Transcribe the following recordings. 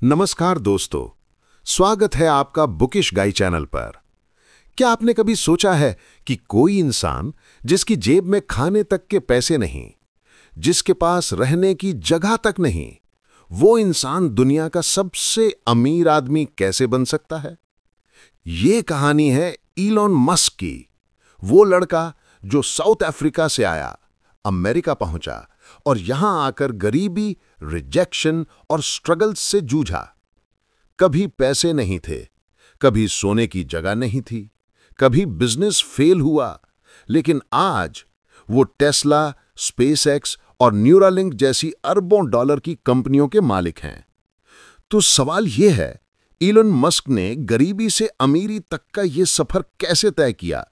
नमस्कार दोस्तों, स्वागत है आपका बुकिश गाई चैनल पर। क्या आपने कभी सोचा है कि कोई इंसान जिसकी जेब में खाने तक के पैसे नहीं, जिसके पास रहने की जगह तक नहीं, वो इंसान दुनिया का सबसे अमीर आदमी कैसे बन सकता है? ये कहानी है इलॉन मस्क की। वो लड़का जो साउथ अफ्रीका से आया, अमेरिका पहुंचा और यहां आकर गरीबी, रिजेक्शन और स्ट्रगल्स से जूझा। कभी पैसे नहीं थे, कभी सोने की जगह नहीं थी, कभी बिजनेस फेल हुआ, लेकिन आज वो टेस्ला, स्पेसएक्स और न्यूरालिंक जैसी अरबों डॉलर की कंपनियों के मालिक हैं। तो सवाल यह है, इलॉन मस्क ने गरीबी से अमीरी तक का ये सफर कैसे तय किया?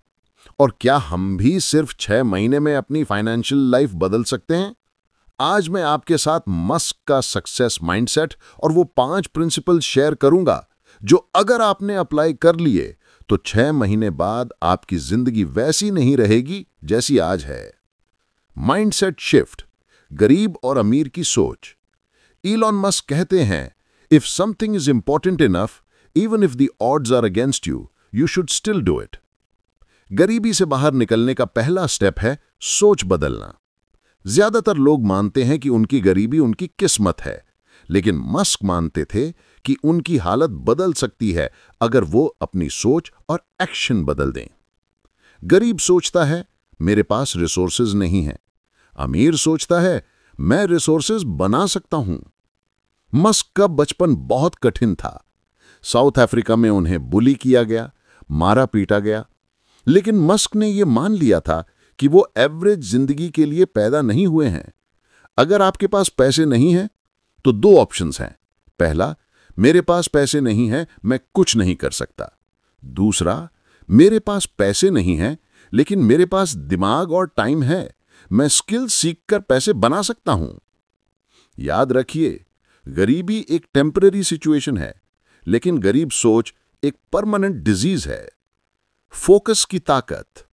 और क्या हम भी सिर्फ 6 महीने में अपनी फाइनेंशियल लाइफ बदल सकते हैं? आज मैं आपके साथ मस्क का सक्सेस माइंडसेट और वो 5 प्रिंसिपल शेयर करूंगा जो अगर आपने अप्लाई कर लिए तो 6 महीने बाद आपकी जिंदगी वैसी नहीं रहेगी जैसी आज है। माइंडसेट शिफ्ट, गरीब और अमीर की सोच। इलॉन मस्क कहते हैं, if something is important enough, even if the odds are against you, you should still do it. गरीबी से बाहर निकलने का पहला स्टेप है सोच बदलना। ज्यादातर लोग मानते हैं कि उनकी गरीबी उनकी किस्मत है, लेकिन मस्क मानते थे कि उनकी हालत बदल सकती है अगर वो अपनी सोच और एक्शन बदल दें। गरीब सोचता है, मेरे पास रिसोर्सेज नहीं है। अमीर सोचता है, मैं रिसोर्सेज बना सकता हूं। मस्क का बचपन बहुत कठिन था। साउथ अफ्रीका में उन्हें बुली किया गया, मारा पीटा गया, लेकिन मस्क ने यह मान लिया था कि वो एवरेज जिंदगी के लिए पैदा नहीं हुए हैं। अगर आपके पास पैसे नहीं हैं, तो 2 ऑप्शंस हैं। पहला, मेरे पास पैसे नहीं हैं, मैं कुछ नहीं कर सकता। दूसरा, मेरे पास पैसे नहीं हैं, लेकिन मेरे पास दिमाग और टाइम है, मैं स्किल सीखकर पैसे बना सकता हूं। याद रखिए, गरीबी एक टेम्पररी सिचुएशन है, लेकिन गरीब सोच एक परमानेंट डिजीज है। फोकस की ताकत।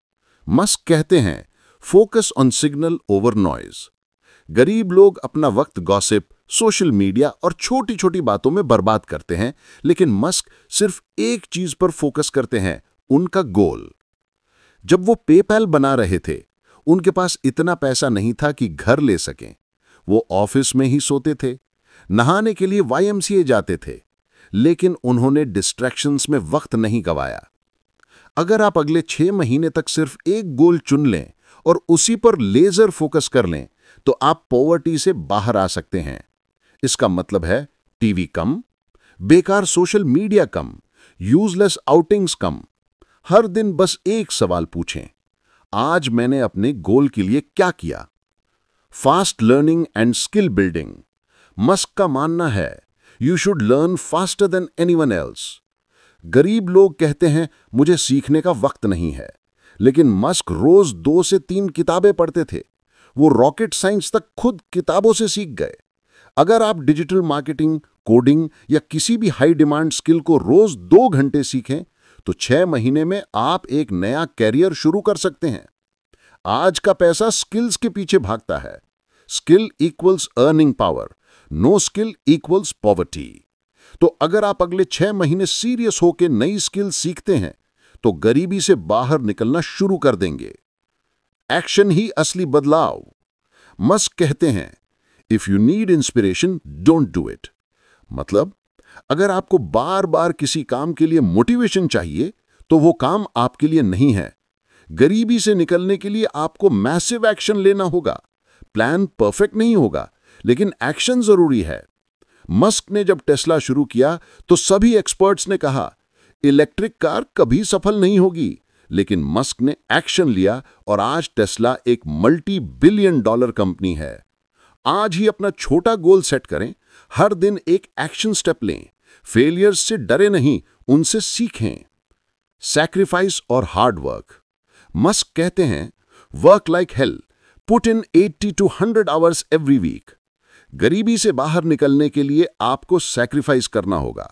मस्क कहते हैं, focus on signal over noise. गरीब लोग अपना वक्त गॉसिप, सोशल मीडिया और छोटी छोटी बातों में बर्बाद करते हैं, लेकिन मस्क सिर्फ एक चीज पर फोकस करते हैं, उनका गोल। जब वो पेपैल बना रहे थे, उनके पास इतना पैसा नहीं था कि घर ले सकें। वो ऑफिस में ही सोते थे, नहाने के लिए YMCA जाते थे, लेकिन उन्होंने डिस्ट्रैक्शंस में वक्त नहीं गवाया। अगर आप अगले 6 महीने तक सिर्फ एक गोल चुन लें और उसी पर लेजर फोकस कर लें, तो आप पॉवर्टी से बाहर आ सकते हैं। इसका मतलब है टीवी कम, बेकार सोशल मीडिया कम, यूजलेस आउटिंग्स कम। हर दिन बस एक सवाल पूछें, आज मैंने अपने गोल के लिए क्या किया? Fast learning and skill building. Musk का मानना है, you should learn faster than anyone else. गरीब लोग कहते हैं, मुझे सीखने का वक्त नहीं है, लेकिन मस्क रोज 2 से 3 किताबें पढ़ते थे। वो रॉकेट साइंस तक खुद किताबों से सीख गए। अगर आप डिजिटल मार्केटिंग, कोडिंग या किसी भी हाई डिमांड स्किल को रोज 2 घंटे सीखें, तो 6 महीने में आप एक नया कैरियर शुरू कर सकते हैं। आज का पैसा स्किल्स के पीछे भागता है। Skill equals earning power, no skill equals poverty. तो अगर आप अगले 6 महीने सीरियस होकर नई स्किल सीखते हैं, तो गरीबी से बाहर निकलना शुरू कर देंगे। एक्शन ही असली बदलाव। मस्क कहते हैं, if you need inspiration, don't do it. मतलब, अगर आपको बार बार किसी काम के लिए मोटिवेशन चाहिए, तो वो काम आपके लिए नहीं है। गरीबी से निकलने के लिए आपको मैसिव एक्शन लेना होगा। प्लान परफेक्ट नहीं होगा, लेकिन एक्शन जरूरी है। मस्क ने जब टेस्ला शुरू किया, तो सभी एक्सपर्ट्स ने कहा, इलेक्ट्रिक कार कभी सफल नहीं होगी, लेकिन मस्क ने एक्शन लिया और आज टेस्ला एक $multi-billion कंपनी है। आज ही अपना छोटा गोल सेट करें, हर दिन एक एक्शन स्टेप लें। फेलियर्स से डरे नहीं, उनसे सीखें। सैक्रिफाइस और हार्ड वर्क। मस्क कहते हैं, work like hell, put in 80 to 100 hours every week. गरीबी से बाहर निकलने के लिए आपको सैक्रिफाइस करना होगा।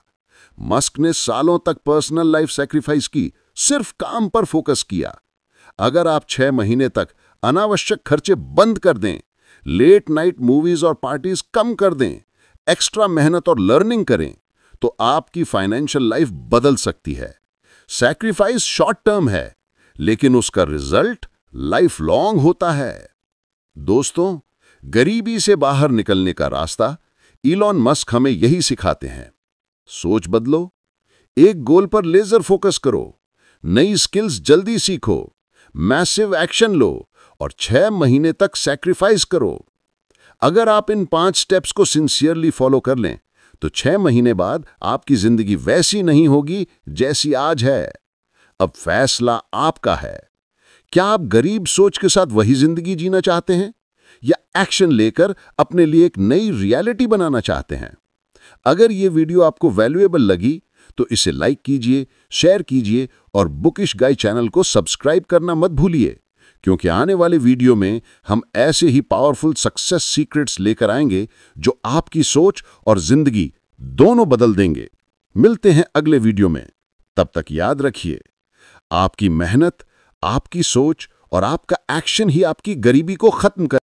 मस्क ने सालों तक पर्सनल लाइफ सैक्रिफाइस की, सिर्फ काम पर फोकस किया। अगर आप 6 महीने तक अनावश्यक खर्चे बंद कर दें, लेट नाइट मूवीज और पार्टीज कम कर दें, एक्स्ट्रा मेहनत और लर्निंग करें तो आपकी फाइनेंशियल लाइफ बदल सकती है। सैक्रिफाइस शॉर्ट टर्म है, लेकिन उसका रिजल्ट लाइफ लॉन्ग होता है। दोस्तों, गरीबी से बाहर निकलने का रास्ता इलॉन मस्क हमें यही सिखाते हैं। सोच बदलो, एक गोल पर लेजर फोकस करो, नई स्किल्स जल्दी सीखो, मैसिव एक्शन लो और 6 महीने तक सैक्रिफाइस करो। अगर आप इन 5 स्टेप्स को सिंसियरली फॉलो कर लें तो 6 महीने बाद आपकी जिंदगी वैसी नहीं होगी जैसी आज है। अब फैसला आपका है। क्या आप गरीब सोच के साथ वही जिंदगी जीना चाहते हैं या एक्शन लेकर अपने लिए एक नई रियलिटी बनाना चाहते हैं? अगर ये वीडियो आपको वैल्यूएबल लगी तो इसे लाइक कीजिए, शेयर कीजिए और बुकिश गाई चैनल को सब्सक्राइब करना मत भूलिए, क्योंकि आने वाले वीडियो में हम ऐसे ही पावरफुल सक्सेस सीक्रेट्स लेकर आएंगे जो आपकी सोच और जिंदगी दोनों बदल देंगे। मिलते हैं अगले वीडियो में। तब तक याद रखिए, आपकी मेहनत, आपकी सोच और आपका एक्शन ही आपकी गरीबी को खत्म कर